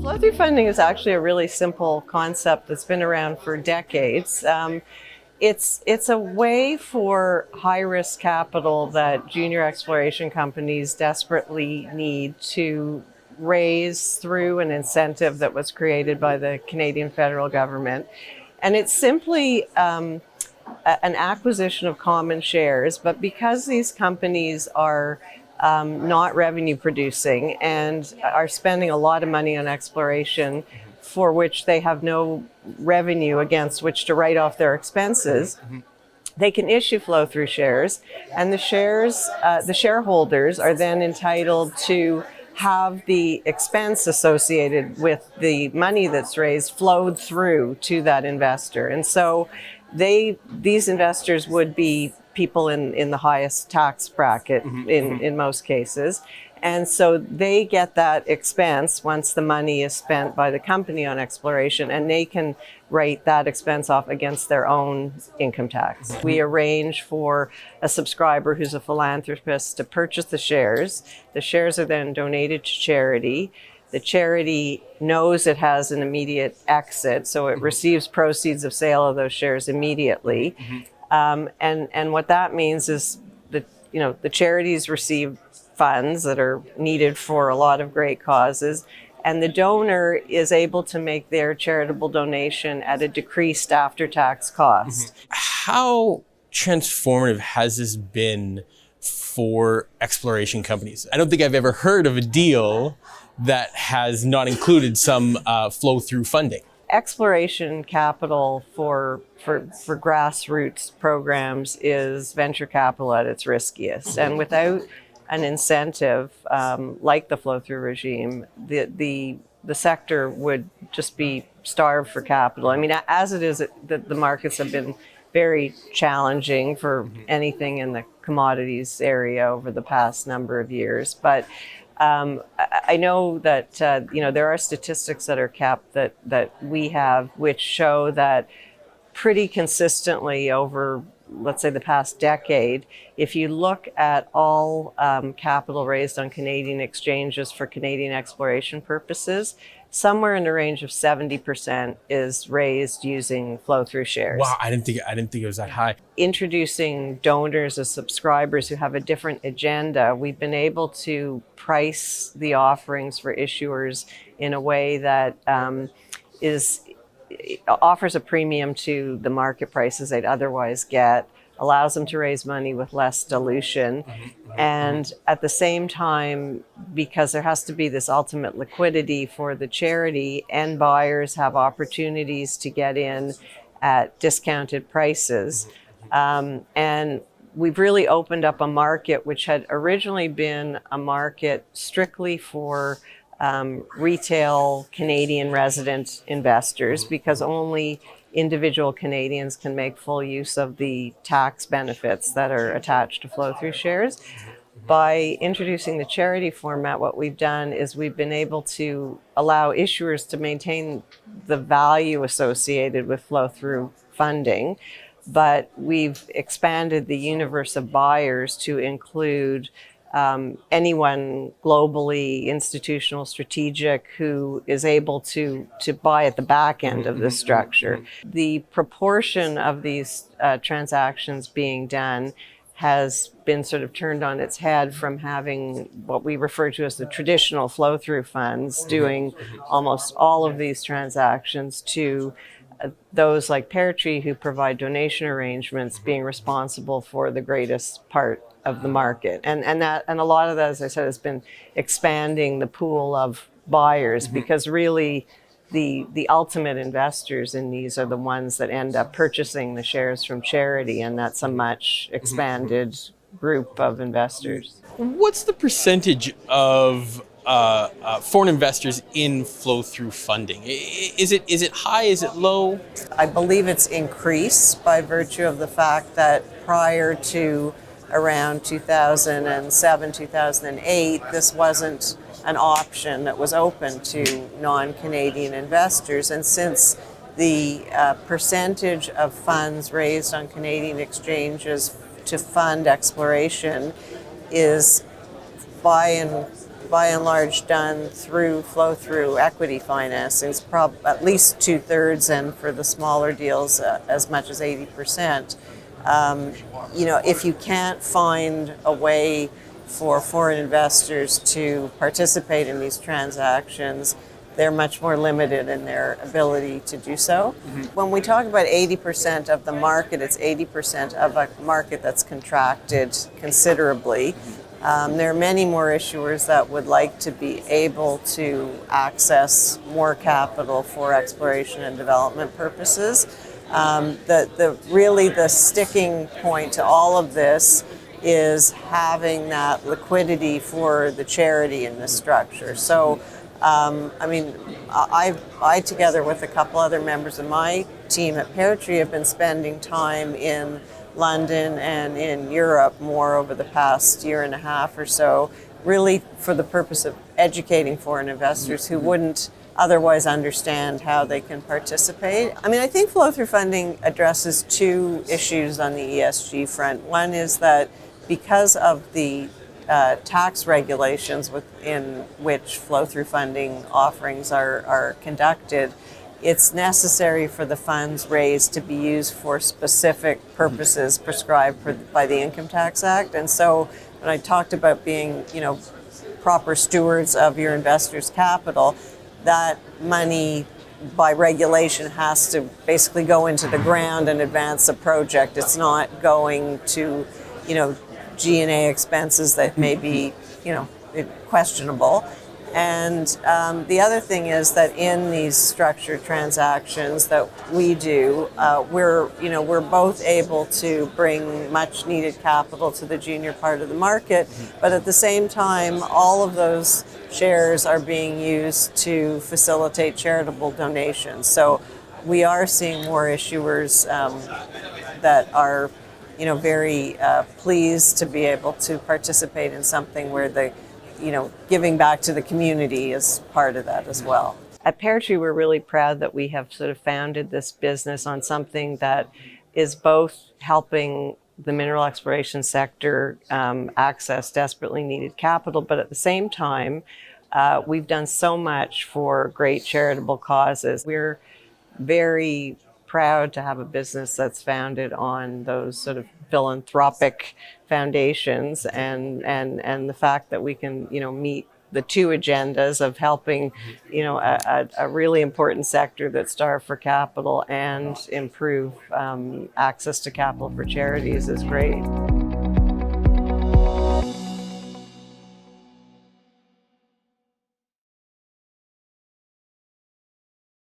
Flow-through funding is actually a really simple concept that's been around for decades. It's a way for high-risk capital that junior exploration companies desperately need to raise through an incentive that was created by the Canadian federal government. And it's simply an acquisition of common shares, but because these companies are not revenue producing and are spending a lot of money on exploration for which they have no revenue against which to write off their expenses, they can issue flow-through shares, and the shareholders are then entitled to have the expense associated with the money that's raised flowed through to that investor. And so these investors would be people in the highest tax bracket in most cases. And so they get that expense once the money is spent by the company on exploration, and they can write that expense off against their own income tax. We arrange for a subscriber who's a philanthropist to purchase the shares. The shares are then donated to charity. The charity knows it has an immediate exit, so it receives proceeds of sale of those shares immediately. And what that means is that, the charities receive funds that are needed for a lot of great causes, and the donor is able to make their charitable donation at a decreased after-tax cost. How transformative has this been for exploration companies? I don't think I've ever heard of a deal that has not included some flow-through funding. Exploration capital for grassroots programs is venture capital at its riskiest, and without an incentive like the flow-through regime, the sector would just be starved for capital. I mean, as it is, the markets have been very challenging for anything in the commodities area over the past number of years. But I know that there are statistics that are kept that we have, which show that pretty consistently over, let's say, the past decade, if you look at all capital raised on Canadian exchanges for Canadian exploration purposes, somewhere in the range of 70% is raised using flow-through shares. Wow, I didn't think it was that high. Introducing donors as subscribers who have a different agenda, we've been able to price the offerings for issuers in a way that offers a premium to the market prices they'd otherwise get, allows them to raise money with less dilution. And at the same time, because there has to be this ultimate liquidity for the charity, and buyers have opportunities to get in at discounted prices. And we've really opened up a market which had originally been a market strictly for retail Canadian resident investors, because only individual Canadians can make full use of the tax benefits that are attached to flow-through shares. By introducing the charity format, what we've done is we've been able to allow issuers to maintain the value associated with flow-through funding, but we've expanded the universe of buyers to include anyone globally, institutional, strategic, who is able to buy at the back end of this structure. The proportion of these transactions being done has been sort of turned on its head from having what we refer to as the traditional flow-through funds doing almost all of these transactions to those like PearTree, who provide donation arrangements, being responsible for the greatest part of the market. And a lot of that, as I said, has been expanding the pool of buyers, because really the ultimate investors in these are the ones that end up purchasing the shares from charity, and that's a much expanded group of investors. What's the percentage of foreign investors in flow-through funding? Is it high? Is it low? I believe it's increased by virtue of the fact that prior to around 2007, 2008, this wasn't an option that was open to non-Canadian investors. And since the percentage of funds raised on Canadian exchanges to fund exploration is by and large done through flow-through equity financing. It's at least 2/3, and for the smaller deals, as much as 80%. If you can't find a way for foreign investors to participate in these transactions, they're much more limited in their ability to do so. When we talk about 80% of the market, it's 80% of a market that's contracted considerably. There are many more issuers that would like to be able to access more capital for exploration and development purposes. Really the sticking point to all of this is having that liquidity for the charity in this structure. So, I together with a couple other members of my team at PearTree have been spending time in London and in Europe more over the past year and a half or so, really for the purpose of educating foreign investors who wouldn't otherwise understand how they can participate. I think flow-through funding addresses two issues on the ESG front. One is that because of the tax regulations within which flow-through funding offerings are conducted, it's necessary for the funds raised to be used for specific purposes prescribed by the Income Tax Act. And so when I talked about being, proper stewards of your investors' capital, that money by regulation has to basically go into the ground and advance a project. It's not going to, G&A expenses that may be, questionable. And the other thing is that in these structured transactions that we do, we're both able to bring much needed capital to the junior part of the market, but at the same time, all of those shares are being used to facilitate charitable donations. So we are seeing more issuers that are, very pleased to be able to participate in something where giving back to the community is part of that as well. At PearTree, we're really proud that we have sort of founded this business on something that is both helping the mineral exploration sector access desperately needed capital, but at the same time, we've done so much for great charitable causes. We're very proud to have a business that's founded on those sort of philanthropic foundations, and the fact that we can meet the two agendas of helping a really important sector that's starved for capital and improve access to capital for charities is great.